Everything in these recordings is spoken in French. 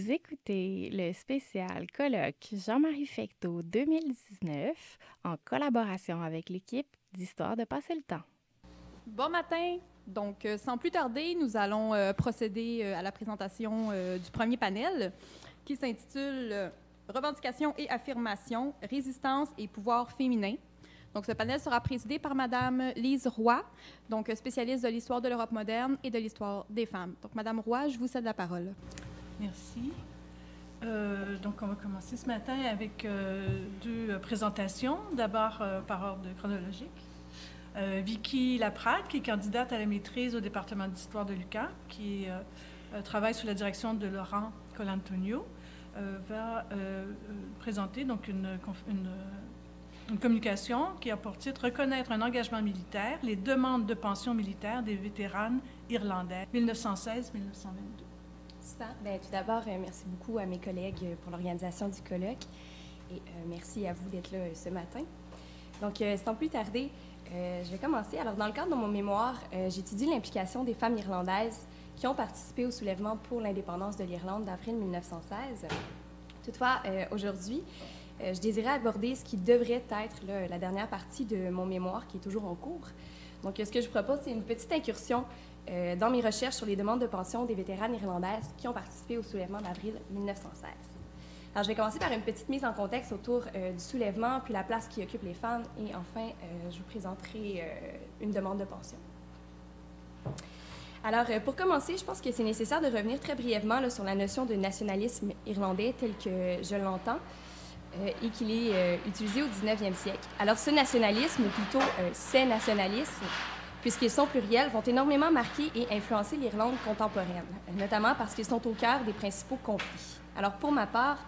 Vous écoutez le spécial colloque Jean-Marie Fecteau 2019 en collaboration avec l'équipe d'Histoire de passer le temps. Bon matin! Donc, sans plus tarder, nous allons procéder à la présentation du premier panel qui s'intitule Revendications et affirmations, résistance et pouvoir féminin. Donc, ce panel sera présidé par Madame Lise Roy, donc spécialiste de l'histoire de l'Europe moderne et de l'histoire des femmes. Donc, Madame Roy, je vous cède la parole. Merci. Donc, on va commencer ce matin avec deux présentations. D'abord, par ordre chronologique. Vicky Laprade, qui est candidate à la maîtrise au département d'histoire de l'UQAM, qui travaille sous la direction de Laurent Colantonio, va présenter donc une communication qui a pour titre « Reconnaître un engagement militaire, les demandes de pension militaire des vétéranes irlandaises 1916-1922 ». Super. Bien, tout d'abord, merci beaucoup à mes collègues pour l'organisation du colloque et merci à vous d'être là ce matin. Donc, sans plus tarder, je vais commencer. Alors, dans le cadre de mon mémoire, j'étudie l'implication des femmes irlandaises qui ont participé au soulèvement pour l'indépendance de l'Irlande d'avril 1916. Toutefois, aujourd'hui, je désirais aborder ce qui devrait être la dernière partie de mon mémoire qui est toujours en cours. Donc, ce que je propose, c'est une petite incursion dans mes recherches sur les demandes de pension des vétéranes irlandaises qui ont participé au soulèvement d'avril 1916. Alors, je vais commencer par une petite mise en contexte autour du soulèvement, puis la place qui occupe les femmes, et enfin, je vous présenterai une demande de pension. Alors, pour commencer, je pense que c'est nécessaire de revenir très brièvement là, sur la notion de nationalisme irlandais tel que je l'entends et qu'il est utilisé au 19e siècle. Alors, ce nationalisme, ou plutôt ces nationalismes, puisqu'ils sont pluriels, vont énormément marquer et influencer l'Irlande contemporaine, notamment parce qu'ils sont au cœur des principaux conflits. Alors, pour ma part,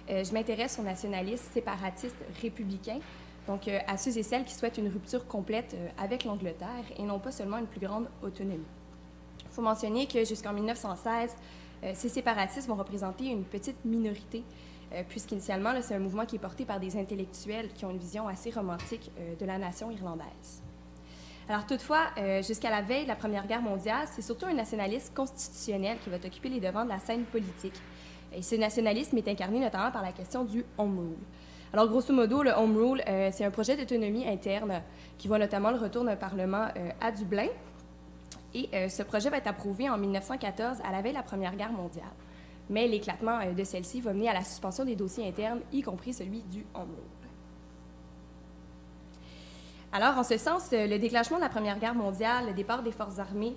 je m'intéresse aux nationalistes séparatistes républicains, donc à ceux et celles qui souhaitent une rupture complète avec l'Angleterre et non pas seulement une plus grande autonomie. Il faut mentionner que jusqu'en 1916, ces séparatistes vont représenter une petite minorité, puisqu'initialement, c'est un mouvement qui est porté par des intellectuels qui ont une vision assez romantique de la nation irlandaise. Alors toutefois, jusqu'à la veille de la Première Guerre mondiale, c'est surtout un nationalisme constitutionnel qui va occuper les devants de la scène politique. Et ce nationalisme est incarné notamment par la question du Home Rule. Alors grosso modo, le Home Rule, c'est un projet d'autonomie interne qui voit notamment le retour d'un parlement à Dublin. Et ce projet va être approuvé en 1914 à la veille de la Première Guerre mondiale. Mais l'éclatement de celle-ci va mener à la suspension des dossiers internes, y compris celui du Home Rule. Alors, en ce sens, le déclenchement de la Première Guerre mondiale, le départ des forces armées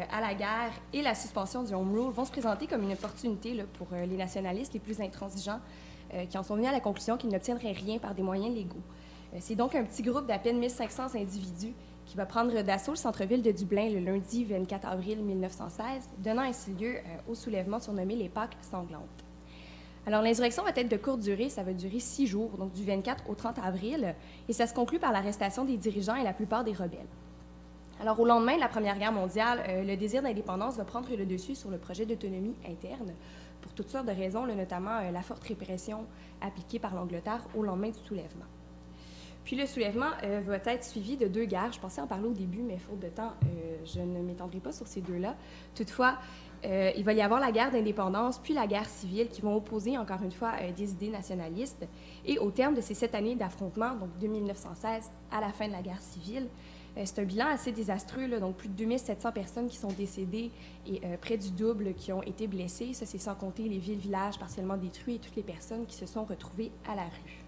à la guerre et la suspension du Home Rule vont se présenter comme une opportunité là, pour les nationalistes les plus intransigeants qui en sont venus à la conclusion qu'ils n'obtiendraient rien par des moyens légaux. C'est donc un petit groupe d'à peine 1500 individus qui va prendre d'assaut le centre-ville de Dublin le lundi 24 avril 1916, donnant ainsi lieu au soulèvement surnommé les Pâques sanglantes. Alors, l'insurrection va être de courte durée, ça va durer 6 jours, donc du 24 au 30 avril, et ça se conclut par l'arrestation des dirigeants et la plupart des rebelles. Alors, au lendemain de la Première Guerre mondiale, le désir d'indépendance va prendre le dessus sur le projet d'autonomie interne, pour toutes sortes de raisons, là, notamment la forte répression appliquée par l'Angleterre au lendemain du soulèvement. Puis le soulèvement va être suivi de 2 guerres. Je pensais en parler au début, mais faute de temps, je ne m'étendrai pas sur ces 2-là. Toutefois, il va y avoir la guerre d'indépendance, puis la guerre civile, qui vont opposer, encore une fois, des idées nationalistes. Et au terme de ces 7 années d'affrontement, donc de 1916 à la fin de la guerre civile, c'est un bilan assez désastreux, là, donc plus de 2700 personnes qui sont décédées et près du double qui ont été blessées. Ça, c'est sans compter les villes-villages partiellement détruits et toutes les personnes qui se sont retrouvées à la rue.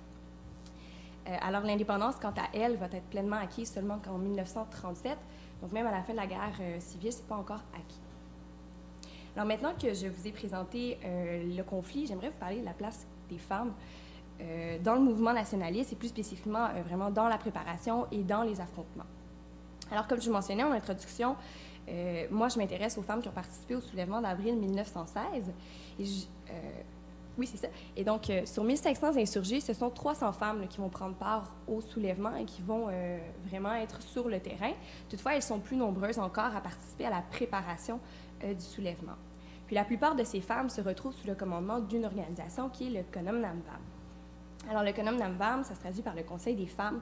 Alors, l'indépendance, quant à elle, va être pleinement acquise seulement qu'en 1937. Donc, même à la fin de la guerre civile, ce n'est pas encore acquis. Alors, maintenant que je vous ai présenté le conflit, j'aimerais vous parler de la place des femmes dans le mouvement nationaliste et plus spécifiquement vraiment dans la préparation et dans les affrontements. Alors, comme je vous mentionnais en introduction, moi, je m'intéresse aux femmes qui ont participé au soulèvement d'avril 1916. Et oui, c'est ça. Et donc, sur 1500 insurgés, ce sont 300 femmes là, qui vont prendre part au soulèvement et qui vont vraiment être sur le terrain. Toutefois, elles sont plus nombreuses encore à participer à la préparation du soulèvement. Puis la plupart de ces femmes se retrouvent sous le commandement d'une organisation qui est le Conam Nam Bam. Alors, le Conam Nam Bam, ça se traduit par le Conseil des femmes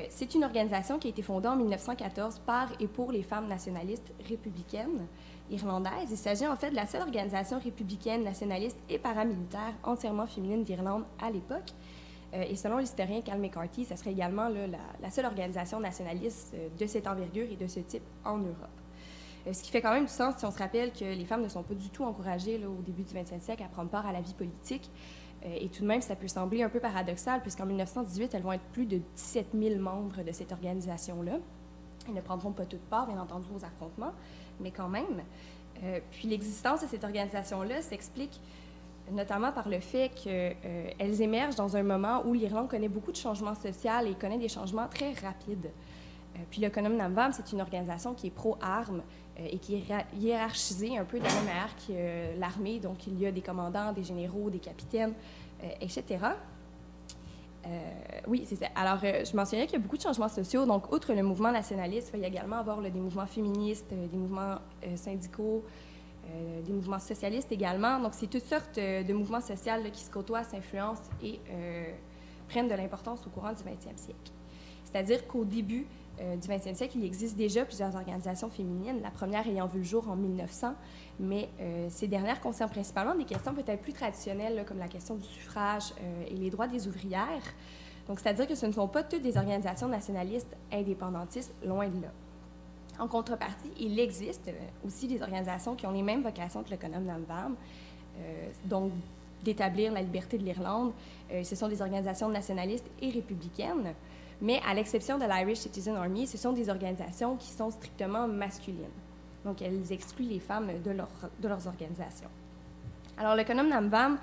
C'est une organisation qui a été fondée en 1914 par et pour les femmes nationalistes républicaines irlandaises. Il s'agit en fait de la seule organisation républicaine, nationaliste et paramilitaire entièrement féminine d'Irlande à l'époque. Et selon l'historien Cal McCarthy, ce serait également là, la seule organisation nationaliste de cette envergure et de ce type en Europe. Ce qui fait quand même du sens si on se rappelle que les femmes ne sont pas du tout encouragées là, au début du 20e siècle à prendre part à la vie politique. Et tout de même, ça peut sembler un peu paradoxal, puisqu'en 1918, elles vont être plus de 17 000 membres de cette organisation-là. Elles ne prendront pas toutes part, bien entendu, aux affrontements, mais quand même. Puis l'existence de cette organisation-là s'explique notamment par le fait qu'elles émergent dans un moment où l'Irlande connaît beaucoup de changements sociaux et connaît des changements très rapides. Puis le Conum Nam-Vam, c'est une organisation qui est pro-armes et qui est hiérarchisée un peu de la même manière que l'armée. Donc, il y a des commandants, des généraux, des capitaines, etc. Oui, c'est ça. Alors, je mentionnais qu'il y a beaucoup de changements sociaux. Donc, outre le mouvement nationaliste, il va y également avoir des mouvements féministes, des mouvements syndicaux, des mouvements socialistes également. Donc, c'est toutes sortes de mouvements sociaux là, qui se côtoient, s'influencent et prennent de l'importance au courant du 20e siècle. C'est-à-dire qu'au début du 20e siècle, il existe déjà plusieurs organisations féminines, la première ayant vu le jour en 1900, mais ces dernières concernent principalement des questions peut-être plus traditionnelles, là, comme la question du suffrage et les droits des ouvrières. Donc, c'est-à-dire que ce ne sont pas toutes des organisations nationalistes indépendantistes, loin de là. En contrepartie, il existe aussi des organisations qui ont les mêmes vocations que le Conum Nam-Vam, donc d'établir la liberté de l'Irlande. Ce sont des organisations nationalistes et républicaines. Mais à l'exception de l'Irish Citizen Army, ce sont des organisations qui sont strictement masculines. Donc, elles excluent les femmes de leurs organisations. Alors, le Conum Nam-Vam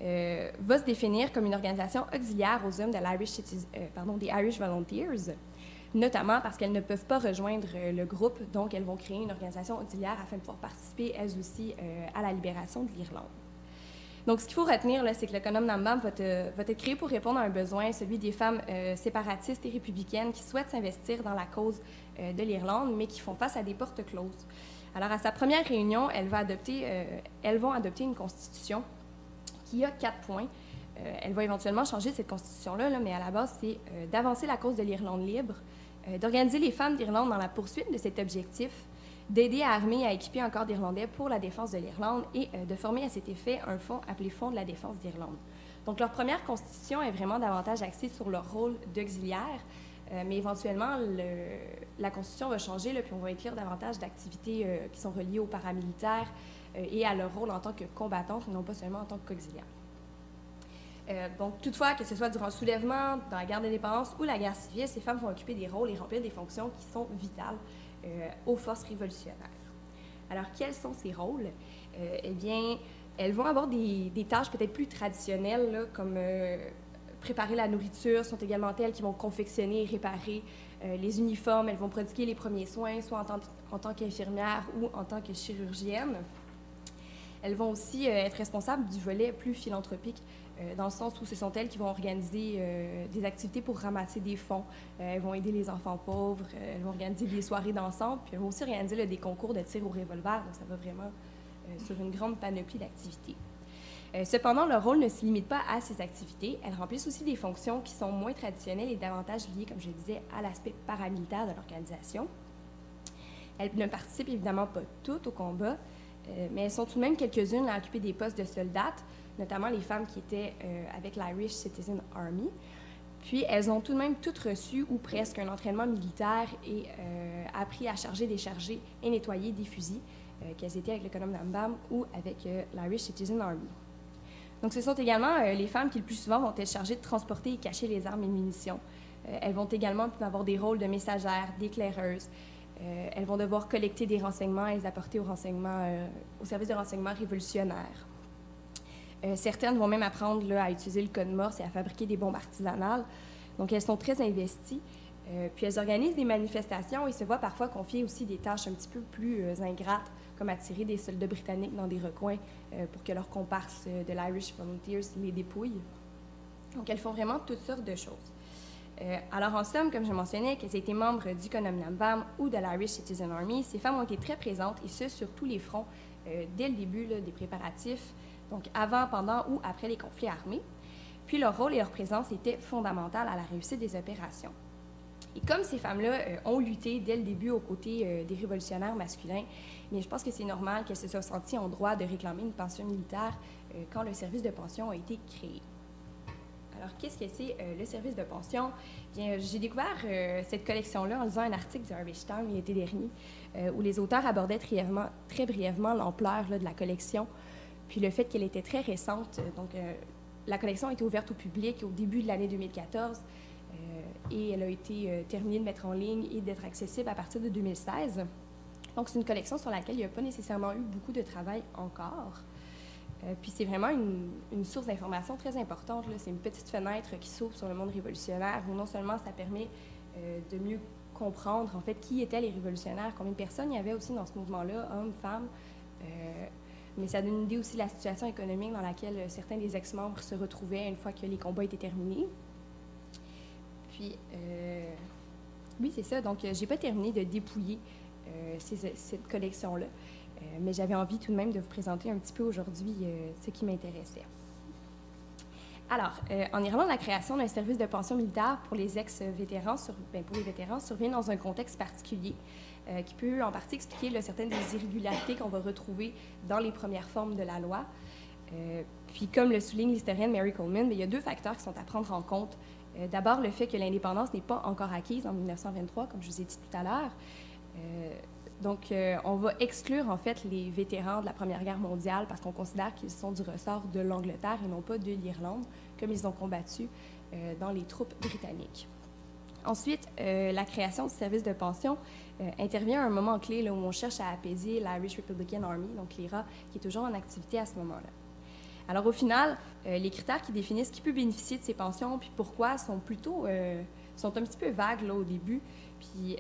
va se définir comme une organisation auxiliaire aux hommes de des Irish Volunteers, notamment parce qu'elles ne peuvent pas rejoindre le groupe, donc elles vont créer une organisation auxiliaire afin de pouvoir participer, elles aussi, à la libération de l'Irlande. Donc, ce qu'il faut retenir, c'est que le Conum Nam-Vam va être créé pour répondre à un besoin, celui des femmes séparatistes et républicaines qui souhaitent s'investir dans la cause de l'Irlande, mais qui font face à des portes closes. Alors, à sa première réunion, elles vont adopter une constitution qui a 4 points. Elle va éventuellement changer cette constitution-là, mais à la base, c'est d'avancer la cause de l'Irlande libre, d'organiser les femmes d'Irlande dans la poursuite de cet objectif, d'aider à armer et à équiper un corps d'Irlandais pour la défense de l'Irlande et de former à cet effet un fonds appelé Fonds de la défense d'Irlande. Donc, leur première constitution est vraiment davantage axée sur leur rôle d'auxiliaire, mais éventuellement, la constitution va changer, puis on va inclure davantage d'activités qui sont reliées aux paramilitaires et à leur rôle en tant que combattantes, non pas seulement en tant qu'auxiliaires. Donc, toutefois, que ce soit durant le soulèvement, dans la guerre d'indépendance ou la guerre civile, ces femmes vont occuper des rôles et remplir des fonctions qui sont vitales aux forces révolutionnaires. Alors, quels sont ces rôles? Eh bien, elles vont avoir des tâches peut-être plus traditionnelles, là, comme préparer la nourriture, sont également elles qui vont confectionner et réparer les uniformes. Elles vont prodiguer les premiers soins, soit en tant qu'infirmière ou en tant que chirurgienne. Elles vont aussi être responsables du volet plus philanthropique, dans le sens où ce sont elles qui vont organiser des activités pour ramasser des fonds. Elles vont aider les enfants pauvres, elles vont organiser des soirées dansante, puis elles vont aussi organiser des concours de tir au revolver, donc ça va vraiment sur une grande panoplie d'activités. Cependant, leur rôle ne se limite pas à ces activités. Elles remplissent aussi des fonctions qui sont moins traditionnelles et davantage liées, comme je le disais, à l'aspect paramilitaire de l'organisation. Elles ne participent évidemment pas toutes au combat, mais elles sont tout de même quelques-unes à occuper des postes de soldates, notamment les femmes qui étaient avec l'Irish Citizen Army. Puis, elles ont tout de même toutes reçu, ou presque, un entraînement militaire et appris à charger, décharger et nettoyer des fusils, qu'elles étaient avec le Conum Nam-Vam ou avec l'Irish Citizen Army. Donc, ce sont également les femmes qui, le plus souvent, vont être chargées de transporter et cacher les armes et munitions. Elles vont également avoir des rôles de messagères, d'éclaireuses. Elles vont devoir collecter des renseignements et les apporter au service de renseignement révolutionnaire. Certaines vont même apprendre à utiliser le code Morse et à fabriquer des bombes artisanales. Donc, elles sont très investies. Puis, elles organisent des manifestations et se voient parfois confier aussi des tâches un petit peu plus ingrates, comme attirer des soldats britanniques dans des recoins pour que leurs comparses de l'Irish Volunteers les dépouillent. Donc, elles font vraiment toutes sortes de choses. Alors, en somme, comme je mentionnais, qu'elles aient été membres du Conum Nam-Vam ou de l'Irish Citizen Army, ces femmes ont été très présentes, et ce, sur tous les fronts, dès le début des préparatifs, donc avant, pendant ou après les conflits armés. Puis, leur rôle et leur présence étaient fondamentales à la réussite des opérations. Et comme ces femmes-là ont lutté dès le début aux côtés des révolutionnaires masculins, mais je pense que c'est normal qu'elles se soient senties en droit de réclamer une pension militaire quand le service de pension a été créé. Alors, qu'est-ce que c'est le service de pension? Bien, j'ai découvert cette collection-là en lisant un article du Irish Times l'été dernier, où les auteurs abordaient très brièvement l'ampleur de la collection, puis le fait qu'elle était très récente. Donc, la collection a été ouverte au public au début de l'année 2014 et elle a été terminée de mettre en ligne et d'être accessible à partir de 2016. Donc, c'est une collection sur laquelle il n'y a pas nécessairement eu beaucoup de travail encore. Puis c'est vraiment une source d'information très importante. C'est une petite fenêtre qui s'ouvre sur le monde révolutionnaire où non seulement ça permet de mieux comprendre en fait qui étaient les révolutionnaires, combien de personnes il y avait aussi dans ce mouvement-là, hommes, femmes, mais ça donne une idée aussi de la situation économique dans laquelle certains des ex-membres se retrouvaient une fois que les combats étaient terminés. Puis, oui, c'est ça. Donc, j'ai pas terminé de dépouiller cette collection-là. Mais j'avais envie tout de même de vous présenter un petit peu aujourd'hui ce qui m'intéressait. Alors, en Irlande, la création d'un service de pension militaire pour les ex-vétérans, pour les vétérans, survient dans un contexte particulier qui peut en partie expliquer certaines des irrégularités qu'on va retrouver dans les premières formes de la loi. Puis, comme le souligne l'historienne Mary Coleman, il y a deux facteurs qui sont à prendre en compte. D'abord, le fait que l'indépendance n'est pas encore acquise en 1923, comme je vous ai dit tout à l'heure. Donc, on va exclure, en fait, les vétérans de la Première Guerre mondiale parce qu'on considère qu'ils sont du ressort de l'Angleterre et non pas de l'Irlande, comme ils ont combattu dans les troupes britanniques. Ensuite, la création du service de pension intervient à un moment clé là, où on cherche à apaiser l'Irish Republican Army, donc l'IRA, qui est toujours en activité à ce moment-là. Alors, au final, les critères qui définissent qui peut bénéficier de ces pensions puis pourquoi sont un petit peu vagues là, au début. Puis,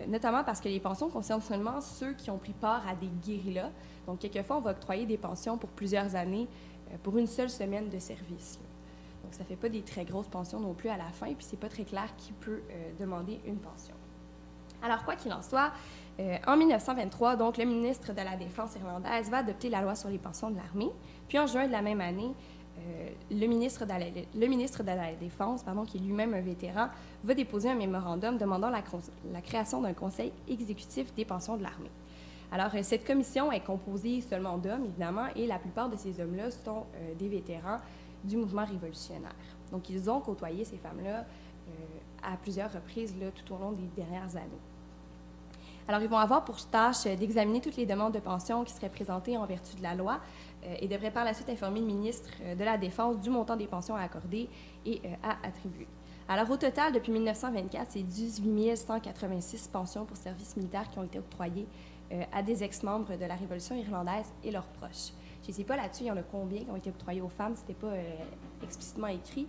notamment parce que les pensions concernent seulement ceux qui ont pris part à des guérillas. Donc, quelquefois, on va octroyer des pensions pour plusieurs années pour une seule semaine de service. Donc, ça ne fait pas des très grosses pensions non plus à la fin, puis c'est pas très clair qui peut demander une pension. Alors, quoi qu'il en soit, en 1923, donc, le ministre de la Défense irlandaise va adopter la loi sur les pensions de l'armée. Puis, en juin de la même année, le ministre de la Défense, qui est lui-même un vétéran, va déposer un mémorandum demandant la création d'un conseil exécutif des pensions de l'armée. Alors, cette commission est composée seulement d'hommes, évidemment, et la plupart de ces hommes-là sont des vétérans du mouvement révolutionnaire. Donc, ils ont côtoyé ces femmes-là à plusieurs reprises là, tout au long des dernières années. Alors, ils vont avoir pour tâche d'examiner toutes les demandes de pension qui seraient présentées en vertu de la loi et devraient par la suite informer le ministre de la Défense du montant des pensions à accorder et à attribuer. Alors, au total, depuis 1924, c'est 18 186 pensions pour service militaire qui ont été octroyées à des ex-membres de la Révolution irlandaise et leurs proches. Je ne sais pas là-dessus, il y en a combien qui ont été octroyées aux femmes, ce n'était pas explicitement écrit,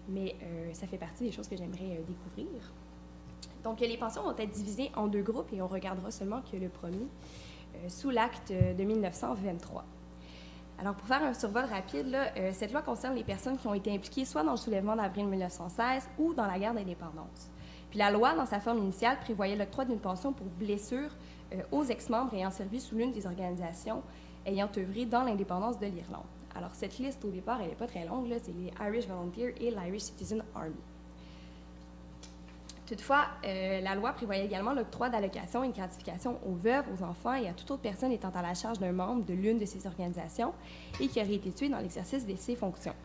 mais ça fait partie des choses que j'aimerais découvrir. Donc, les pensions vont être divisées en deux groupes et on regardera seulement que le premier, sous l'acte de 1923. Alors, pour faire un survol rapide, là, cette loi concerne les personnes qui ont été impliquées soit dans le soulèvement d'avril 1916 ou dans la guerre d'indépendance. Puis la loi, dans sa forme initiale, prévoyait l'octroi d'une pension pour blessure aux ex-membres ayant servi sous l'une des organisations ayant œuvré dans l'indépendance de l'Irlande. Alors, cette liste, au départ, elle n'est pas très longue, là, c'est les Irish Volunteer et l'Irish Citizen Army. Toutefois, la loi prévoyait également l'octroi d'allocations et de gratifications aux veuves, aux enfants et à toute autre personne étant à la charge d'un membre de l'une de ces organisations et qui aurait été tué dans l'exercice de ses fonctions.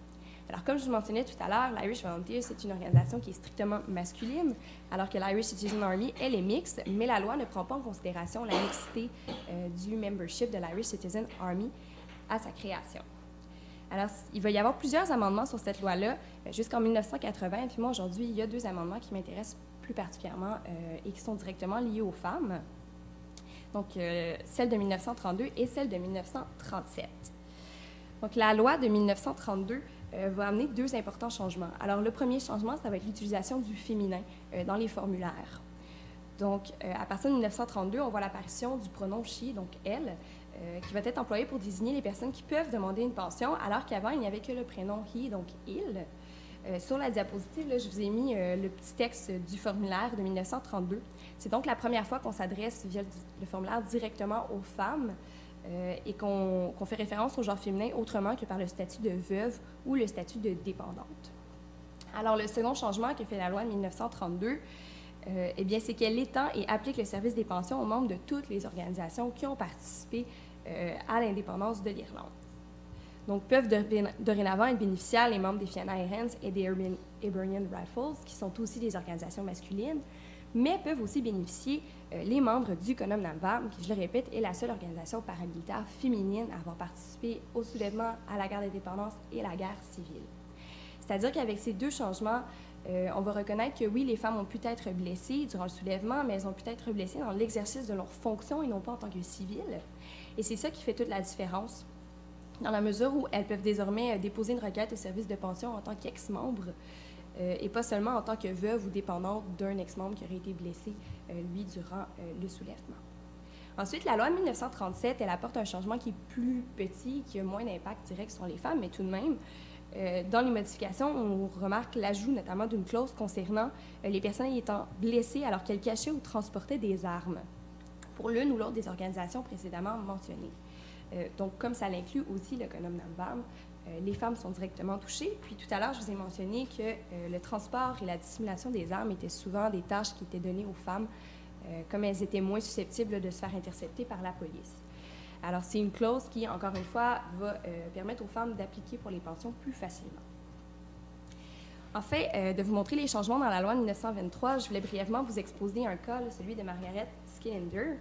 Alors, comme je vous mentionnais tout à l'heure, l'Irish Volunteer, c'est une organisation qui est strictement masculine, alors que l'Irish Citizen Army, elle est mixte, mais la loi ne prend pas en considération la mixité du membership de l'Irish Citizen Army à sa création. Alors, il va y avoir plusieurs amendements sur cette loi-là jusqu'en 1980. Puis moi, aujourd'hui, il y a deux amendements qui m'intéressent plus particulièrement et qui sont directement liés aux femmes. Donc, celle de 1932 et celle de 1937. Donc, la loi de 1932 va amener deux importants changements. Alors, le premier changement, ça va être l'utilisation du féminin dans les formulaires. Donc, à partir de 1932, on voit l'apparition du pronom « she », donc « elle », qui va être employé pour désigner les personnes qui peuvent demander une pension, alors qu'avant, il n'y avait que le prénom « he », donc « il ». Sur la diapositive, là, je vous ai mis le petit texte du formulaire de 1932. C'est donc la première fois qu'on s'adresse via le formulaire directement aux femmes et qu'on fait référence au genre féminin autrement que par le statut de veuve ou le statut de dépendante. Alors, le second changement que fait la loi de 1932, eh bien, c'est qu'elle étend et applique le service des pensions aux membres de toutes les organisations qui ont participé à l'indépendance de l'Irlande. Donc, peuvent dorénavant être bénéficiaires les membres des Fianna Érins et des Hibernian Rifles, qui sont aussi des organisations masculines, mais peuvent aussi bénéficier les membres du Conum Nam-Vam, qui, je le répète, est la seule organisation paramilitaire féminine à avoir participé au soulèvement, à la guerre d'indépendance et à la guerre civile. C'est-à-dire qu'avec ces deux changements, on va reconnaître que oui, les femmes ont pu être blessées durant le soulèvement, mais elles ont pu être blessées dans l'exercice de leurs fonctions et non pas en tant que civiles. Et c'est ça qui fait toute la différence, dans la mesure où elles peuvent désormais déposer une requête au service de pension en tant qu'ex-membre et pas seulement en tant que veuve ou dépendante d'un ex-membre qui aurait été blessé, lui, durant le soulèvement. Ensuite, la loi de 1937, elle apporte un changement qui est plus petit, qui a moins d'impact direct sur les femmes, mais tout de même, dans les modifications, on remarque l'ajout notamment d'une clause concernant les personnes étant blessées alors qu'elles cachaient ou transportaient des armes pour l'une ou l'autre des organisations précédemment mentionnées. Donc, comme ça l'inclut aussi le Conum Nam-Vam, les femmes sont directement touchées. Puis tout à l'heure, je vous ai mentionné que le transport et la dissimulation des armes étaient souvent des tâches qui étaient données aux femmes, comme elles étaient moins susceptibles de se faire intercepter par la police. Alors, c'est une clause qui, encore une fois, va permettre aux femmes d'appliquer pour les pensions plus facilement. En fait, de vous montrer les changements dans la loi de 1923, je voulais brièvement vous exposer un cas, là, celui de Margaret Skinner.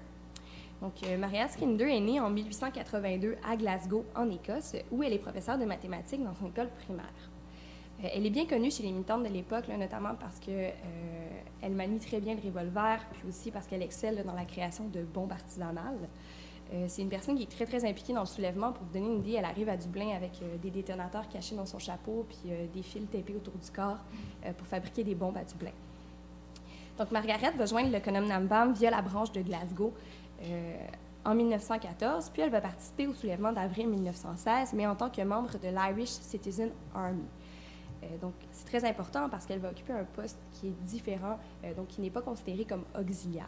Donc, Margaret Skinner est née en 1882 à Glasgow, en Écosse, où elle est professeure de mathématiques dans son école primaire. Elle est bien connue chez les militantes de l'époque, notamment parce qu'elle manie très bien le revolver, puis aussi parce qu'elle excelle dans la création de bombes artisanales. C'est une personne qui est très, très impliquée dans le soulèvement. Pour vous donner une idée, elle arrive à Dublin avec des détonateurs cachés dans son chapeau, puis des fils tapés autour du corps pour fabriquer des bombes à Dublin. Donc, Margaret va joindre le Conum Nam-Vam via la branche de Glasgow en 1914, puis elle va participer au soulèvement d'avril 1916, mais en tant que membre de l'Irish Citizen Army. Donc, c'est très important parce qu'elle va occuper un poste qui est différent, donc qui n'est pas considéré comme auxiliaire.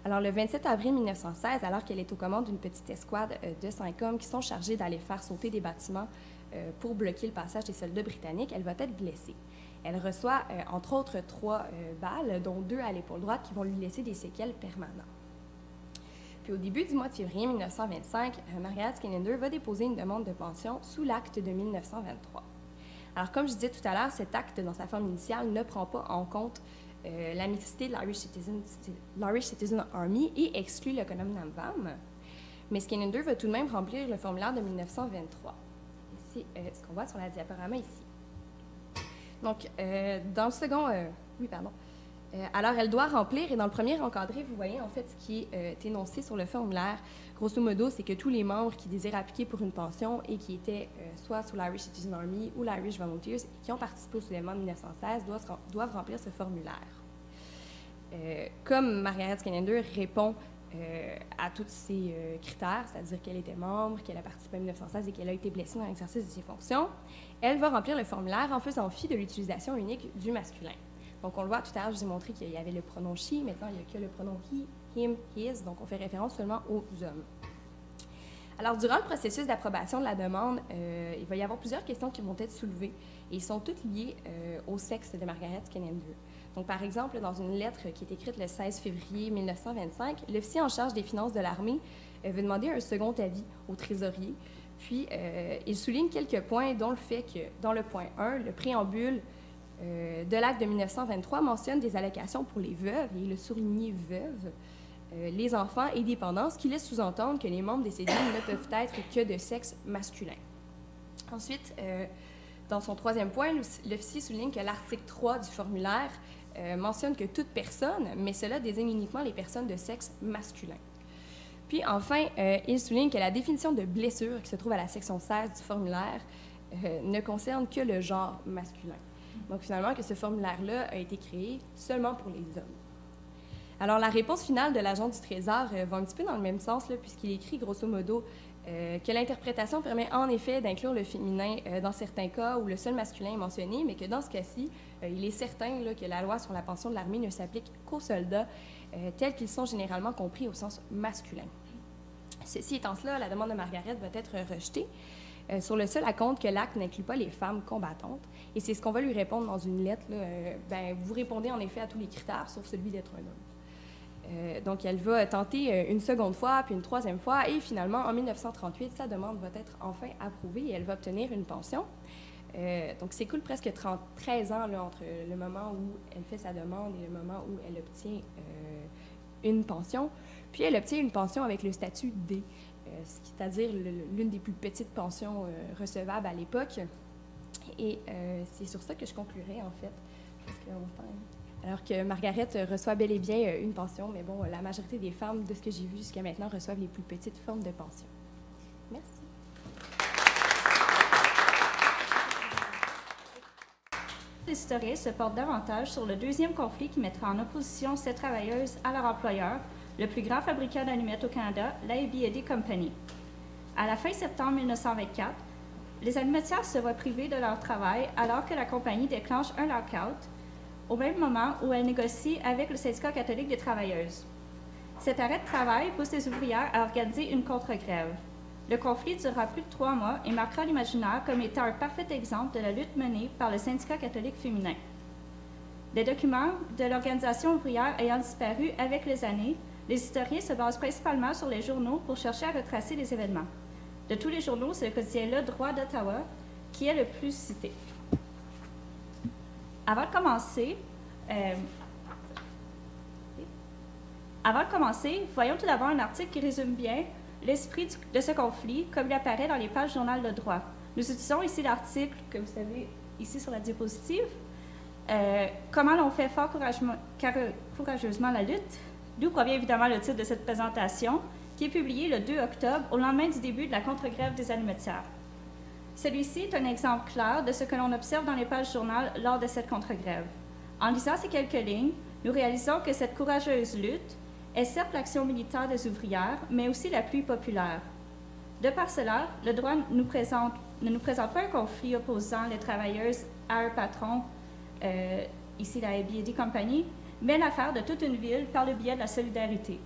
Alors, le 27 avril 1916, alors qu'elle est aux commandes d'une petite escouade de 5 hommes qui sont chargés d'aller faire sauter des bâtiments pour bloquer le passage des soldats britanniques, elle va être blessée. Elle reçoit, entre autres, 3 balles, dont 2 à l'épaule droite, qui vont lui laisser des séquelles permanentes. Puis au début du mois de février 1925, Margaret Skinner va déposer une demande de pension sous l'acte de 1923. Alors, comme je disais tout à l'heure, cet acte, dans sa forme initiale, ne prend pas en compte la mixité de l'Irish Citizen Army et exclut le Conum Nam-Vam. Mais Skinner va tout de même remplir le formulaire de 1923. C'est ce qu'on voit sur la diaporama ici. Donc, dans le second... alors, elle doit remplir, et dans le premier encadré, vous voyez en fait ce qui est énoncé sur le formulaire. Grosso modo, c'est que tous les membres qui désirent appliquer pour une pension et qui étaient soit sous l'Irish Citizen Army ou l'Irish Volunteers et qui ont participé au soulèvement de 1916 doivent remplir ce formulaire. Comme Margaret Skinner répond à tous ces critères, c'est-à-dire qu'elle était membre, qu'elle a participé en 1916 et qu'elle a été blessée dans l'exercice de ses fonctions, elle va remplir le formulaire en faisant fi de l'utilisation unique du masculin. Donc, on le voit tout à l'heure, je vous ai montré qu'il y avait le pronom she. Maintenant, il n'y a que le pronom he, him, his. Donc, on fait référence seulement aux hommes. Alors, durant le processus d'approbation de la demande, il va y avoir plusieurs questions qui vont être soulevées. Et ils sont toutes liées au sexe de Margaret Skinner. Donc, par exemple, dans une lettre qui est écrite le 16 février 1925, l'officier en charge des finances de l'armée veut demander un second avis au trésorier. Puis, il souligne quelques points, dont le fait que, dans le point 1, le préambule de l'acte de 1923 mentionne des allocations pour les veuves, et le souligné veuves, les enfants et dépendants, ce qui laisse sous-entendre que les membres décédés ne peuvent être que de sexe masculin. Ensuite, dans son troisième point, l'officier souligne que l'article 3 du formulaire mentionne que toute personne, mais cela désigne uniquement les personnes de sexe masculin. Puis enfin, il souligne que la définition de blessure qui se trouve à la section 16 du formulaire ne concerne que le genre masculin. Donc, finalement, que ce formulaire-là a été créé seulement pour les hommes. Alors, la réponse finale de l'agent du Trésor va un petit peu dans le même sens, puisqu'il écrit, grosso modo, que l'interprétation permet en effet d'inclure le féminin dans certains cas où le seul masculin est mentionné, mais que dans ce cas-ci, il est certain que la loi sur la pension de l'armée ne s'applique qu'aux soldats tels qu'ils sont généralement compris au sens masculin. Ceci étant cela, la demande de Margaret va être rejetée. Sur le seul compte que l'acte n'inclut pas les femmes combattantes. Et c'est ce qu'on va lui répondre dans une lettre. Là, vous répondez en effet à tous les critères, sauf celui d'être un homme. Donc, elle va tenter une seconde fois, puis une troisième fois, et finalement, en 1938, sa demande va être enfin approuvée et elle va obtenir une pension. Donc, s'écoule presque 13 ans là, entre le moment où elle fait sa demande et le moment où elle obtient une pension. Puis, elle obtient une pension avec le statut D, c'est-à-dire l'une des plus petites pensions recevables à l'époque. Et c'est sur ça que je conclurai, en fait. Parce alors que Margaret reçoit bel et bien une pension, mais bon, la majorité des femmes, de ce que j'ai vu jusqu'à maintenant, reçoivent les plus petites formes de pension. Merci. L'historien se porte davantage sur le deuxième conflit qui mettra en opposition ces travailleuses à leur employeur, le plus grand fabricant d'allumettes au Canada, l'A.B.A.D. Company. À la fin septembre 1924, les allumetières se voient privées de leur travail alors que la compagnie déclenche un lockout, au même moment où elle négocie avec le syndicat catholique des travailleuses. Cet arrêt de travail pousse les ouvrières à organiser une contre-grève. Le conflit durera plus de 3 mois et marquera l'imaginaire comme étant un parfait exemple de la lutte menée par le syndicat catholique féminin. Des documents de l'organisation ouvrière ayant disparu avec les années, les historiens se basent principalement sur les journaux pour chercher à retracer les événements. De tous les journaux, c'est le quotidien Le Droit d'Ottawa qui est le plus cité. Avant de commencer, voyons tout d'abord un article qui résume bien l'esprit de ce conflit comme il apparaît dans les pages du journal Le Droit. Nous utilisons ici l'article que vous avez ici sur la diapositive. Comment l'on fait fort courageusement la lutte, d'où provient évidemment le titre de cette présentation, qui est publié le 2 octobre, au lendemain du début de la contre-grève des allumetières. Celui-ci est un exemple clair de ce que l'on observe dans les pages du journal lors de cette contre-grève. En lisant ces quelques lignes, nous réalisons que cette courageuse lutte est certes l'action militaire des ouvrières, mais aussi la plus populaire. De par cela, le droit ne nous présente pas un conflit opposant les travailleuses à un patron, ici la A.B.A.D. Company, mais l'affaire de toute une ville par le biais de la solidarité.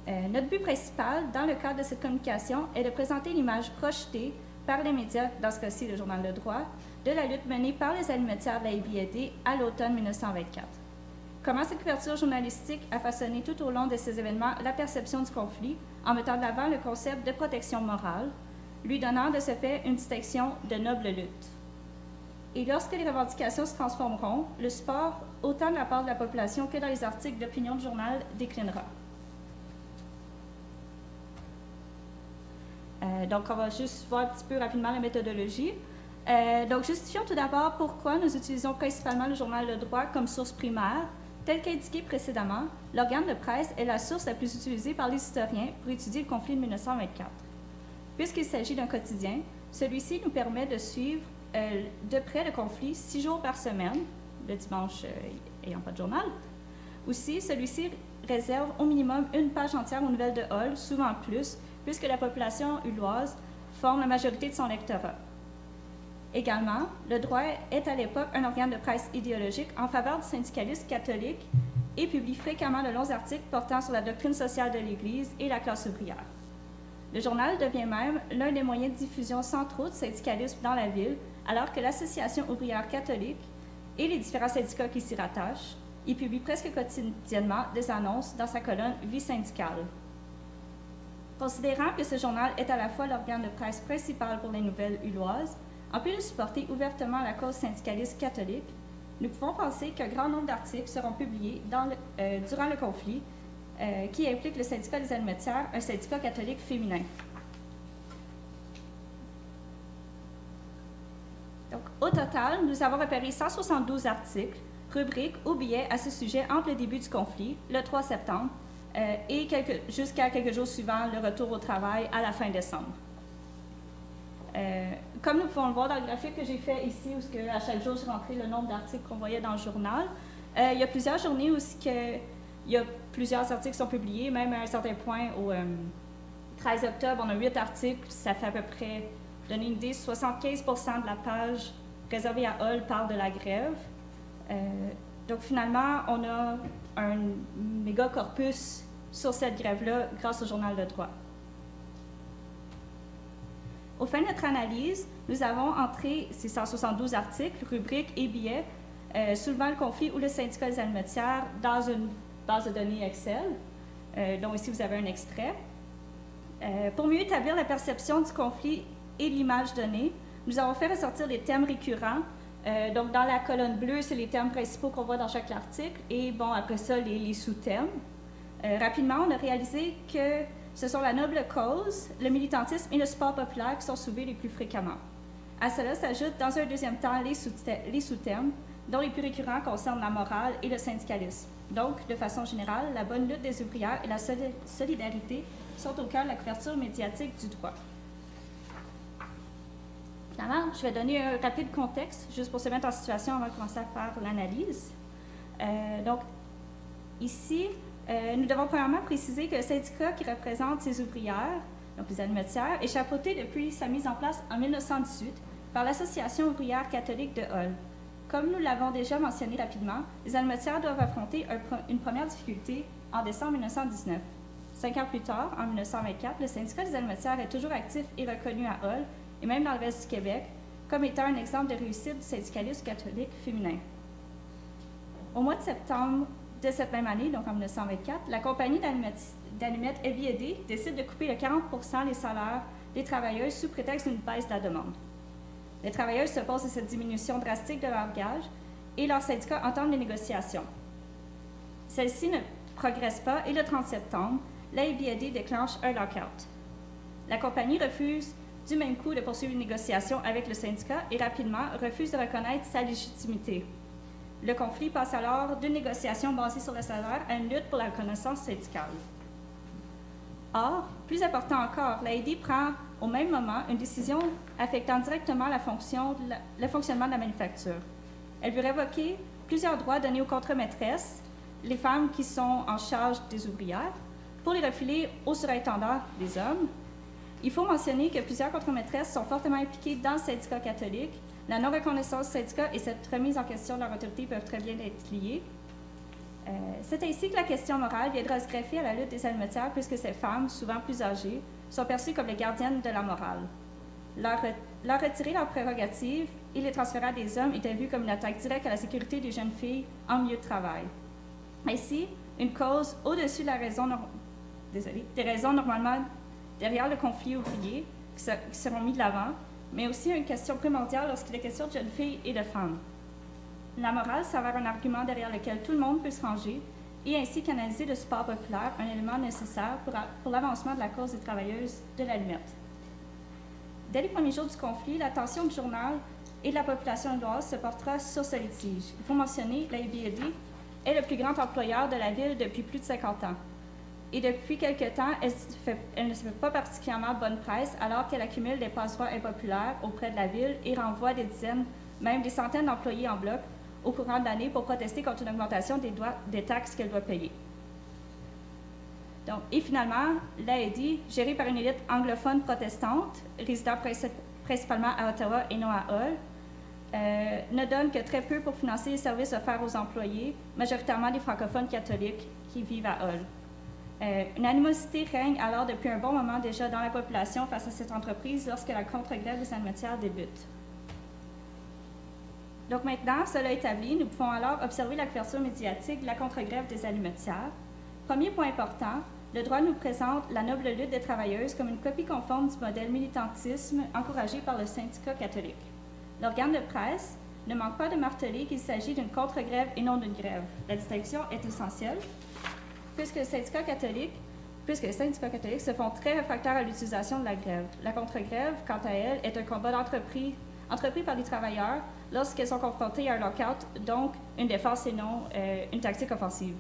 Notre but principal, dans le cadre de cette communication, est de présenter l'image projetée par les médias, dans ce cas-ci le journal Le Droit, de la lutte menée par les allumetières de la A.B.A.D. à l'automne 1924. Comment cette couverture journalistique a façonné tout au long de ces événements la perception du conflit en mettant de l'avant le concept de protection morale, lui donnant de ce fait une distinction de noble lutte. Et lorsque les revendications se transformeront, le support, autant de la part de la population que dans les articles d'opinion du journal, déclinera. Donc, on va juste voir un petit peu rapidement la méthodologie. Donc, justifions tout d'abord pourquoi nous utilisons principalement le journal Le Droit comme source primaire. Tel qu'indiqué précédemment, l'organe de presse est la source la plus utilisée par les historiens pour étudier le conflit de 1924. Puisqu'il s'agit d'un quotidien, celui-ci nous permet de suivre de près le conflit 6 jours par semaine, le dimanche ayant pas de journal. Aussi, celui-ci réserve au minimum une page entière aux nouvelles de Hull, souvent plus, puisque la population ulloise forme la majorité de son lectorat. Également, Le Droit est à l'époque un organe de presse idéologique en faveur du syndicalisme catholique et publie fréquemment de longs articles portant sur la doctrine sociale de l'Église et la classe ouvrière. Le journal devient même l'un des moyens de diffusion centraux du syndicalisme dans la ville, alors que l'Association ouvrière catholique et les différents syndicats qui s'y rattachent y publient presque quotidiennement des annonces dans sa colonne « Vie syndicale ». Considérant que ce journal est à la fois l'organe de presse principal pour les nouvelles ulloises, en plus de supporter ouvertement la cause syndicaliste catholique, nous pouvons penser qu'un grand nombre d'articles seront publiés durant le conflit qui implique le syndicat des allumetières, un syndicat catholique féminin. Donc, au total, nous avons repéré 172 articles, rubriques ou billets à ce sujet entre le début du conflit, le 3 septembre, et jusqu'à quelques jours suivant le retour au travail à la fin décembre. Comme nous pouvons le voir dans le graphique que j'ai fait ici, où à chaque jour, j'ai rentré le nombre d'articles qu'on voyait dans le journal, il y a plusieurs journées où il y a plusieurs articles qui sont publiés, même à un certain point, au 13 octobre, on a 8 articles, ça fait à peu près, donner une idée, 75% de la page réservée à Hull parle de la grève. Donc finalement, on a un méga corpus sur cette grève-là grâce au journal Le Droit. Au fin de notre analyse, nous avons entré ces 172 articles, rubriques et billets soulevant le conflit ou le syndicat des allumettières dans une base de données Excel, dont ici vous avez un extrait. Pour mieux établir la perception du conflit et l'image donnée, nous avons fait ressortir des thèmes récurrents. Donc, dans la colonne bleue, c'est les thèmes principaux qu'on voit dans chaque article, et bon, après ça, les sous-thèmes. Rapidement, on a réalisé que ce sont la noble cause, le militantisme et le sport populaire qui sont soulevés les plus fréquemment. À cela s'ajoutent, dans un deuxième temps, les sous-thèmes, dont les plus récurrents concernent la morale et le syndicalisme. Donc, de façon générale, la bonne lutte des ouvrières et la solidarité sont au cœur de la couverture médiatique du droit. Finalement, je vais donner un rapide contexte, juste pour se mettre en situation avant de commencer à faire l'analyse. Donc, ici, nous devons premièrement préciser que le syndicat qui représente ces ouvrières, donc les allumettières, est chapeauté depuis sa mise en place en 1918 par l'Association ouvrière catholique de Hull. Comme nous l'avons déjà mentionné rapidement, les allumettières doivent affronter une première difficulté en décembre 1919. 5 ans plus tard, en 1924, le syndicat des allumettières est toujours actif et reconnu à Hull, et même dans le reste du Québec, comme étant un exemple de réussite du syndicalisme catholique féminin. Au mois de septembre de cette même année, donc en 1924, la compagnie d'allumettes Heavy décide de couper de 40% les salaires des travailleuses sous prétexte d'une baisse de la demande. Les travailleuses s'opposent à cette diminution drastique de leur gage et leurs syndicats entament les négociations. Celles-ci ne progressent pas et le 30 septembre, la Heavy déclenche un lockout. La compagnie refuse du même coup de poursuivre une négociation avec le syndicat et rapidement refuse de reconnaître sa légitimité. Le conflit passe alors d'une négociation basée sur le salaire à une lutte pour la reconnaissance syndicale. Or, plus important encore, l'AID prend au même moment une décision affectant directement le fonctionnement de la manufacture. Elle veut révoquer plusieurs droits donnés aux contre-maîtresses, les femmes qui sont en charge des ouvrières, pour les refiler aux surintendants des hommes. Il faut mentionner que plusieurs contre-maîtresses sont fortement impliquées dans le syndicat catholique. La non-reconnaissance du syndicat et cette remise en question de leur autorité peuvent très bien être liées. C'est ainsi que la question morale viendra se greffer à la lutte des allumettières, puisque ces femmes, souvent plus âgées, sont perçues comme les gardiennes de la morale. Leur retirer leurs prérogatives et les transférer à des hommes était vu comme une attaque directe à la sécurité des jeunes filles en milieu de travail. Ainsi, une cause au-dessus de la raison des raisons normalement derrière le conflit ouvrier qui seront mis de l'avant, mais aussi une question primordiale lorsqu'il est question de jeunes filles et de femmes. La morale s'avère un argument derrière lequel tout le monde peut se ranger et ainsi canaliser le support populaire, un élément nécessaire pour l'avancement de la cause des travailleuses de l'allumette. Dès les premiers jours du conflit, l'attention du journal et de la population illoise se portera sur ce litige. Il faut mentionner que la UBD est le plus grand employeur de la ville depuis plus de 50 ans. Et depuis quelque temps, elle ne se fait pas particulièrement bonne presse alors qu'elle accumule des passe-droits impopulaires auprès de la ville et renvoie des dizaines, même des centaines d'employés en bloc au courant de l'année pour protester contre une augmentation des taxes qu'elle doit payer. Donc, et finalement, l'AID, gérée par une élite anglophone protestante, résidant principalement à Ottawa et non à Hull, ne donne que très peu pour financer les services offerts aux employés, majoritairement des francophones catholiques qui vivent à Hull. Une animosité règne alors depuis un bon moment déjà dans la population face à cette entreprise lorsque la contre-grève des allumettières débute. Donc maintenant, cela établi, nous pouvons alors observer la couverture médiatique de la contre-grève des allumettières. Premier point important, le droit nous présente la noble lutte des travailleuses comme une copie conforme du modèle militantisme encouragé par le syndicat catholique. L'organe de presse ne manque pas de marteler qu'il s'agit d'une contre-grève et non d'une grève. La distinction est essentielle, puisque les syndicats catholiques se font très réfractaires à l'utilisation de la grève. La contre-grève, quant à elle, est un combat entrepris par les travailleurs lorsqu'ils sont confrontés à un lockout, donc une défense et non une tactique offensive.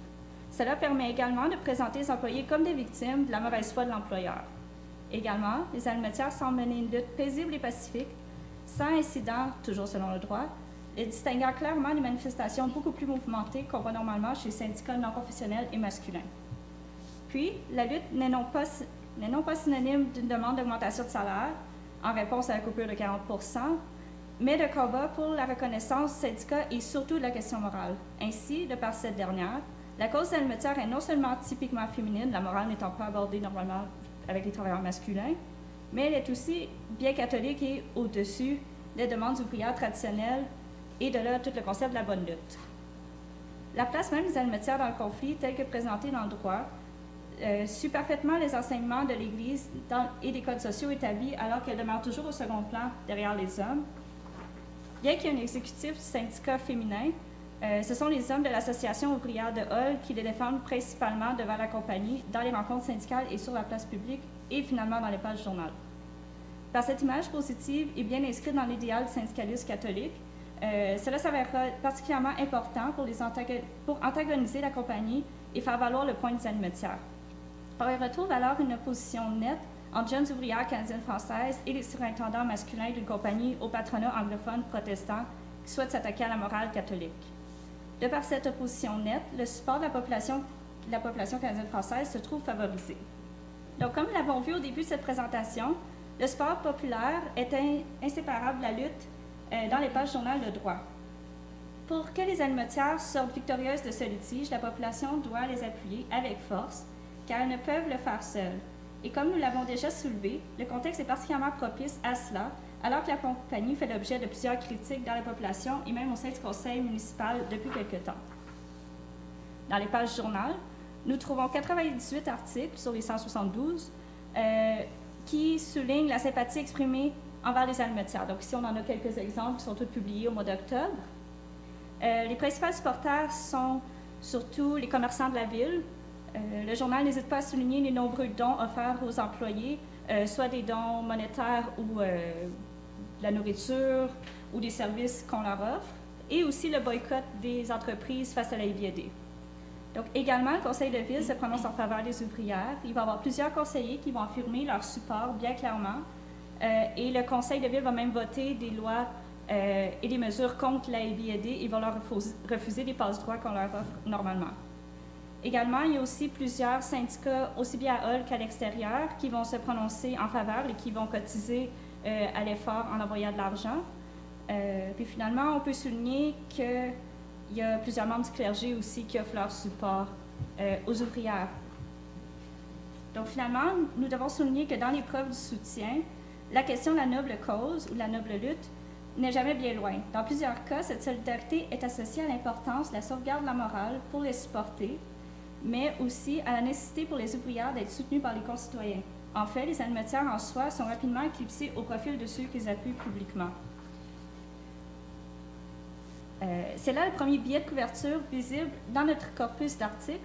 Cela permet également de présenter les employés comme des victimes de la mauvaise foi de l'employeur. Également, les allumettières semblent mener une lutte paisible et pacifique, sans incident, toujours selon le droit, les distinguant clairement des manifestations beaucoup plus mouvementées qu'on voit normalement chez les syndicats non professionnels et masculins. Puis, la lutte n'est non pas synonyme d'une demande d'augmentation de salaire en réponse à la coupure de 40 %, mais de combat pour la reconnaissance du syndicat et surtout de la question morale. Ainsi, de par cette dernière, la cause des allumettières est non seulement typiquement féminine, la morale n'étant pas abordée normalement avec les travailleurs masculins, mais elle est aussi bien catholique et au-dessus des demandes ouvrières traditionnelles et de là tout le concept de la bonne lutte. La place même des almetières dans le conflit, telle que présentée dans le droit, suit parfaitement les enseignements de l'Église et des codes sociaux établis alors qu'elle demeure toujours au second plan derrière les hommes. Bien qu'il y ait un exécutif du syndicat féminin, ce sont les hommes de l'Association ouvrière de Hull qui les défendent principalement devant la compagnie, dans les rencontres syndicales et sur la place publique, et finalement dans les pages du journal. Par cette image positive et bien inscrite dans l'idéal du syndicalisme catholique, cela s'avérera particulièrement important pour antagoniser la compagnie et faire valoir le point des almetières. On retrouve alors une opposition nette entre jeunes ouvrières canadiennes-françaises et les surintendants masculins d'une compagnie au patronat anglophone protestant qui souhaitent s'attaquer à la morale catholique. De par cette opposition nette, le support de la population canadienne-française se trouve favorisé. Donc, comme nous l'avons vu au début de cette présentation, le support populaire est inséparable de la lutte dans les pages du journal Le Droit. Pour que les almetières sortent victorieuses de ce litige, la population doit les appuyer avec force, car elles ne peuvent le faire seules. Et comme nous l'avons déjà soulevé, le contexte est particulièrement propice à cela, alors que la compagnie fait l'objet de plusieurs critiques dans la population et même au sein du conseil municipal depuis quelque temps. Dans les pages du journal, nous trouvons 98 articles sur les 172 qui soulignent la sympathie exprimée envers les almetières. Donc ici, on en a quelques exemples qui sont tous publiés au mois d'octobre. Les principaux supporters sont surtout les commerçants de la ville. Le journal n'hésite pas à souligner les nombreux dons offerts aux employés, soit des dons monétaires ou de la nourriture ou des services qu'on leur offre, et aussi le boycott des entreprises face à la IBD. Donc également, le conseil de ville se prononce en faveur des ouvrières. Il va y avoir plusieurs conseillers qui vont affirmer leur support bien clairement, et le conseil de ville va même voter des lois et des mesures contre la IBD. Ils vont leur refuser des passe-droits qu'on leur offre normalement. Également, il y a aussi plusieurs syndicats, aussi bien à Hull qu'à l'extérieur, qui vont se prononcer en faveur et qui vont cotiser à l'effort en envoyant de l'argent. Puis finalement, on peut souligner qu'il y a plusieurs membres du clergé aussi qui offrent leur support aux ouvrières. Donc finalement, nous devons souligner que dans les preuves du soutien, la question de la noble cause ou de la noble lutte n'est jamais bien loin. Dans plusieurs cas, cette solidarité est associée à l'importance de la sauvegarde de la morale pour les supporter, mais aussi à la nécessité pour les ouvrières d'être soutenues par les concitoyens. En fait, les almetières en soi sont rapidement éclipsées au profil de ceux qui les appuient publiquement. C'est là le premier billet de couverture visible dans notre corpus d'articles.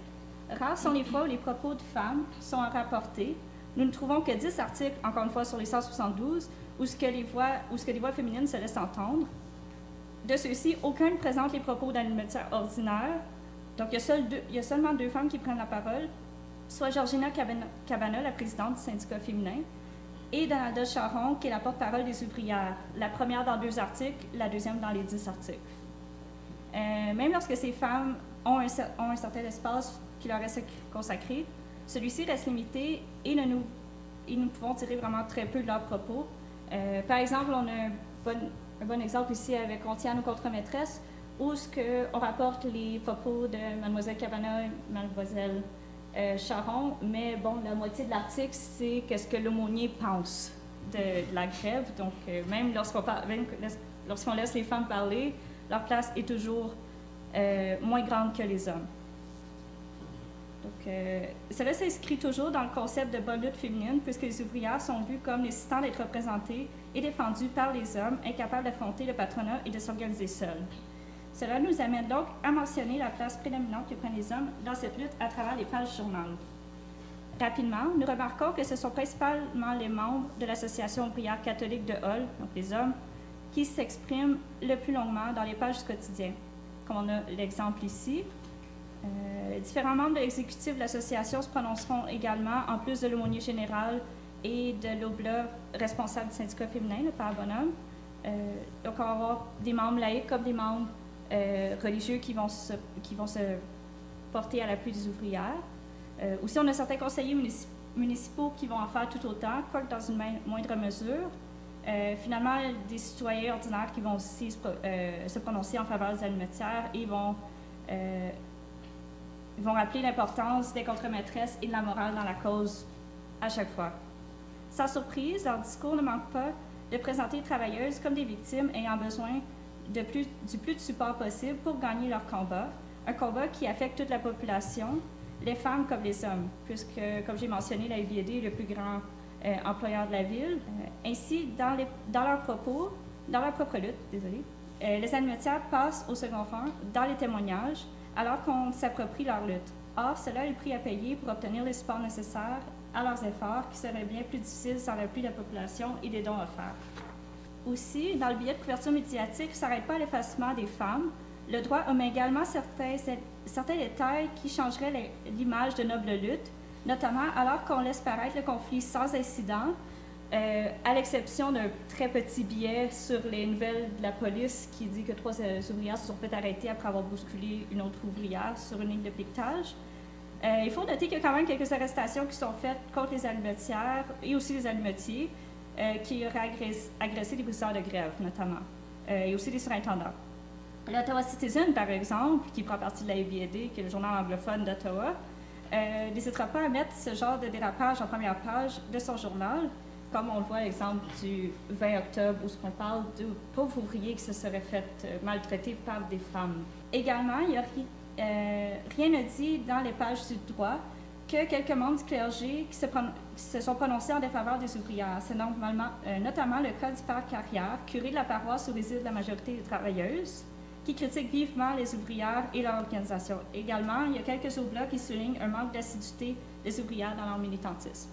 Rares sont les fois où les propos de femmes sont rapportés. Nous ne trouvons que 10 articles, encore une fois, sur les 172, où ce que les voix féminines se laissent entendre. De ceux-ci, aucun ne présente les propos d'almetières ordinaires. Donc, il y a seulement 2 femmes qui prennent la parole, soit Georgina Cabana, la présidente du syndicat féminin, et Donalda Charon, qui est la porte-parole des ouvrières. La première dans 2 articles, la deuxième dans les 10 articles. Même lorsque ces femmes ont un certain espace qui leur est consacré, celui-ci reste limité et nous pouvons tirer vraiment très peu de leurs propos. Par exemple, on a un bon exemple ici avec On tient nos contre-maîtresses, où on rapporte les propos de Mlle Cabana et Mlle Charon, mais bon, la moitié de l'article, c'est qu'est-ce que l'aumônier pense de la grève. Donc, même lorsqu'on laisse les femmes parler, leur place est toujours moins grande que les hommes. Donc, cela s'inscrit toujours dans le concept de bonne lutte féminine, puisque les ouvrières sont vues comme nécessitant d'être représentées et défendues par les hommes, incapables d'affronter le patronat et de s'organiser seuls. Cela nous amène donc à mentionner la place prédominante que prennent les hommes dans cette lutte à travers les pages du journal. Rapidement, nous remarquons que ce sont principalement les membres de l'Association ouvrière catholique de Hull, donc les hommes, qui s'expriment le plus longuement dans les pages du quotidien. Comme on a l'exemple ici, différents membres de l'exécutif de l'association se prononceront également, en plus de l'aumônier général et de l'oblat responsable du syndicat féminin, le Père Bonhomme. Donc, on va avoir des membres laïcs comme des membres religieux qui vont se porter à l'appui des ouvrières. Aussi, on a certains conseillers municipaux qui vont en faire tout autant, quoique dans une moindre mesure. Finalement, des citoyens ordinaires qui vont aussi se prononcer en faveur des almetières et vont rappeler l'importance des contre-maîtresses et de la morale dans la cause à chaque fois. Sans surprise, leur discours ne manque pas de présenter les travailleuses comme des victimes ayant besoin du plus de support possible pour gagner leur combat, un combat qui affecte toute la population, les femmes comme les hommes, puisque, comme j'ai mentionné, la UBD est le plus grand employeur de la ville. Ainsi, dans leur propre lutte, les animatières passent au second rang dans les témoignages, alors qu'on s'approprie leur lutte. Or, cela est le prix à payer pour obtenir les supports nécessaires à leurs efforts, qui seraient bien plus difficiles sans l'appui de la population et des dons offerts. Aussi, dans le billet de couverture médiatique, ne s'arrête pas à l'effacement des femmes. Le droit omet également certains détails qui changeraient l'image de noble lutte, notamment alors qu'on laisse paraître le conflit sans incident, à l'exception d'un très petit billet sur les nouvelles de la police qui dit que 3 ouvrières se sont fait arrêter après avoir bousculé une autre ouvrière sur une ligne de piquetage. Il faut noter qu'il y a quand même quelques arrestations qui sont faites contre les allumetières et aussi les allumetiers qui auraient agressé des pousseurs de grève, notamment, et aussi des surintendants. L'Ottawa Citizen, par exemple, qui prend partie de la UBD, qui est le journal anglophone d'Ottawa, n'hésitera pas à mettre ce genre de dérapage en première page de son journal, comme on le voit à l'exemple du 20 octobre, où on parle de pauvres ouvriers qui se seraient fait maltraiter par des femmes. Également, il n'y a rien ne dit dans les pages du droit que quelques membres du clergé qui se sont prononcés en défaveur des ouvrières. C'est notamment le cas du père Carrière, curé de la paroisse où réside la majorité des travailleuses, qui critique vivement les ouvrières et leur organisation. Également, il y a quelques oblats qui soulignent un manque d'assiduité des ouvrières dans leur militantisme.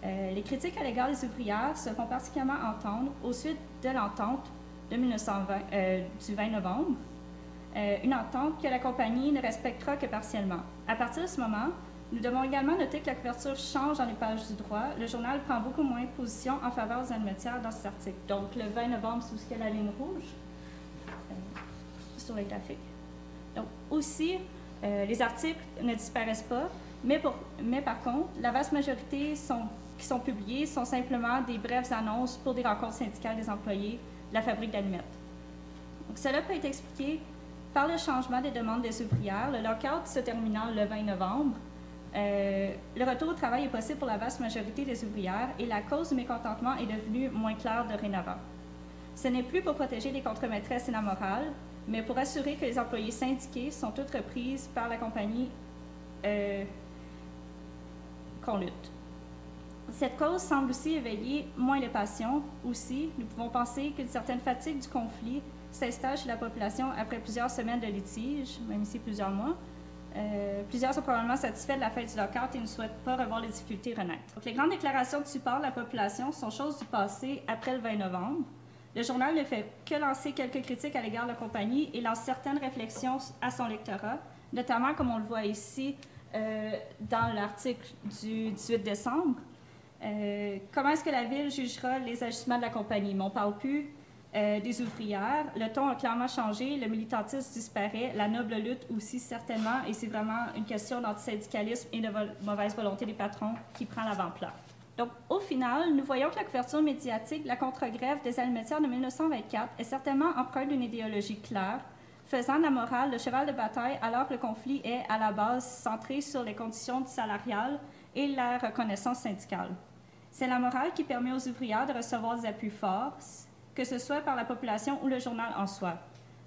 Les critiques à l'égard des ouvrières se font particulièrement entendre au suite de l'entente de 1920, du 20 novembre, une entente que la compagnie ne respectera que partiellement. À partir de ce moment, nous devons également noter que la couverture change dans les pages du droit. Le journal prend beaucoup moins position en faveur des allumetières dans cet article. Donc, le 20 novembre, c'est où il y a la ligne rouge sur le graphique. Donc, aussi, les articles ne disparaissent pas, mais par contre, la vaste majorité qui sont publiés sont simplement des brèves annonces pour des rencontres syndicales des employés de la fabrique d'allumettes. Donc, cela peut être expliqué par le changement des demandes des ouvrières, le lockout se terminant le 20 novembre. Le retour au travail est possible pour la vaste majorité des ouvrières et la cause du mécontentement est devenue moins claire dorénavant. Ce n'est plus pour protéger les contre-maîtresses et la morale, mais pour assurer que les employés syndiqués sont toutes reprises par la compagnie qu'on lutte. Cette cause semble aussi éveiller moins les passions. Aussi, nous pouvons penser qu'une certaine fatigue du conflit s'installe chez la population après plusieurs semaines de litige, même ici plusieurs mois. Plusieurs sont probablement satisfaits de la fin du lockout et ne souhaitent pas revoir les difficultés renaître. Donc, les grandes déclarations de support de la population sont choses du passé après le 20 novembre. Le journal ne fait que lancer quelques critiques à l'égard de la compagnie et lance certaines réflexions à son lectorat, notamment comme on le voit ici dans l'article du 18 décembre. Comment est-ce que la Ville jugera les ajustements de la compagnie? Mais on ne parle plus des ouvrières. Le ton a clairement changé, le militantisme disparaît, la noble lutte aussi certainement, et c'est vraiment une question d'antisyndicalisme et de mauvaise volonté des patrons qui prend l'avant-plan. Donc, au final, nous voyons que la couverture médiatique de la contre-grève des allumetières de 1924 est certainement empreinte d'une idéologie claire, faisant de la morale le cheval de bataille alors que le conflit est, à la base, centré sur les conditions salariales et la reconnaissance syndicale. C'est la morale qui permet aux ouvrières de recevoir des appuis forts, que ce soit par la population ou le journal en soi.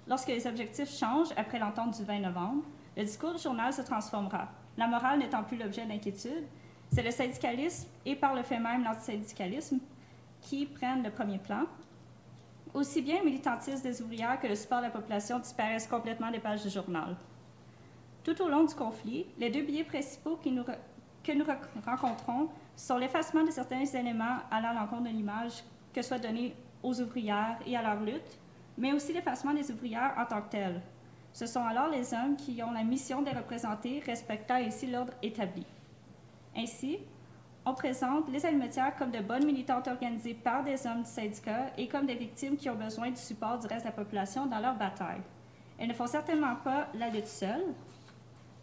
Lorsque les objectifs changent après l'entente du 20 novembre, le discours du journal se transformera. La morale n'étant plus l'objet d'inquiétude, c'est le syndicalisme et par le fait même l'antisyndicalisme qui prennent le premier plan. Aussi bien le militantisme des ouvrières que le support de la population disparaissent complètement des pages du journal. Tout au long du conflit, les deux biais principaux que nous rencontrons sont l'effacement de certains éléments allant à l'encontre de l'image que soit donnée aux ouvrières et à leur lutte, mais aussi l'effacement des ouvrières en tant que telles. Ce sont alors les hommes qui ont la mission de les représenter, respectant ainsi l'ordre établi. Ainsi, on présente les allumetières comme de bonnes militantes organisées par des hommes du syndicat et comme des victimes qui ont besoin du support du reste de la population dans leur bataille. Elles ne font certainement pas la lutte seule.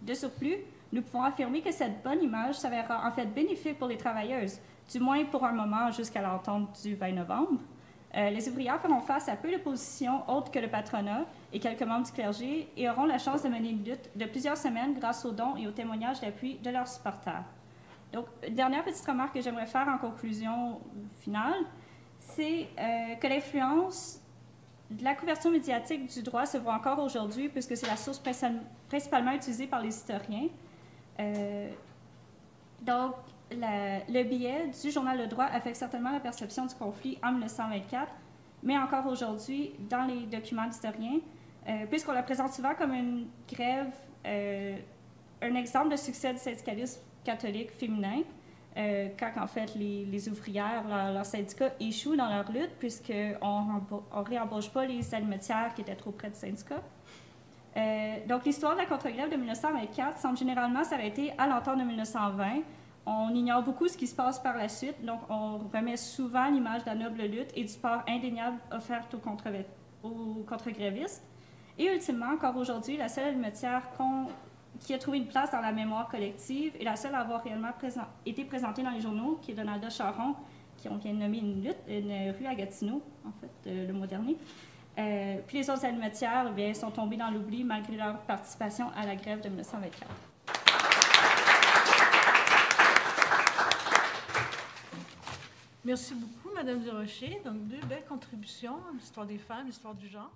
De surplus, nous pouvons affirmer que cette bonne image s'avérera en fait bénéfique pour les travailleuses, du moins pour un moment jusqu'à l'entente du 20 novembre. Les ouvrières feront face à peu de positions autres que le patronat et quelques membres du clergé et auront la chance de mener une lutte de plusieurs semaines grâce aux dons et aux témoignages d'appui de leurs supporters. Donc, dernière petite remarque que j'aimerais faire en conclusion finale, c'est que l'influence de la couverture médiatique du droit se voit encore aujourd'hui, puisque c'est la source principalement utilisée par les historiens. Donc, le biais du journal Le Droit affecte certainement la perception du conflit en 1924, mais encore aujourd'hui, dans les documents d'historiens, puisqu'on la présente souvent comme une grève, un exemple de succès du syndicalisme catholique féminin, quand en fait les ouvrières, leurs syndicats échouent dans leur lutte, puisqu'on ne réembauche pas les animatières qui étaient trop près du syndicat. Donc, l'histoire de la contre-grève de 1924 semble généralement s'arrêter à l'entente de 1920. On ignore beaucoup ce qui se passe par la suite, donc on remet souvent l'image de la noble lutte et du sport indéniable offerte aux contre-grévistes. Et ultimement, encore aujourd'hui, la seule animatière qui a trouvé une place dans la mémoire collective et la seule à avoir réellement été présentée dans les journaux, qui est Donalda Charon, qui on vient de nommer une rue à Gatineau, en fait, le mois dernier. Puis les autres animatières sont tombées dans l'oubli malgré leur participation à la grève de 1924. Merci beaucoup, Madame Durocher. Donc, 2 belles contributions à l'histoire des femmes, l'histoire du genre.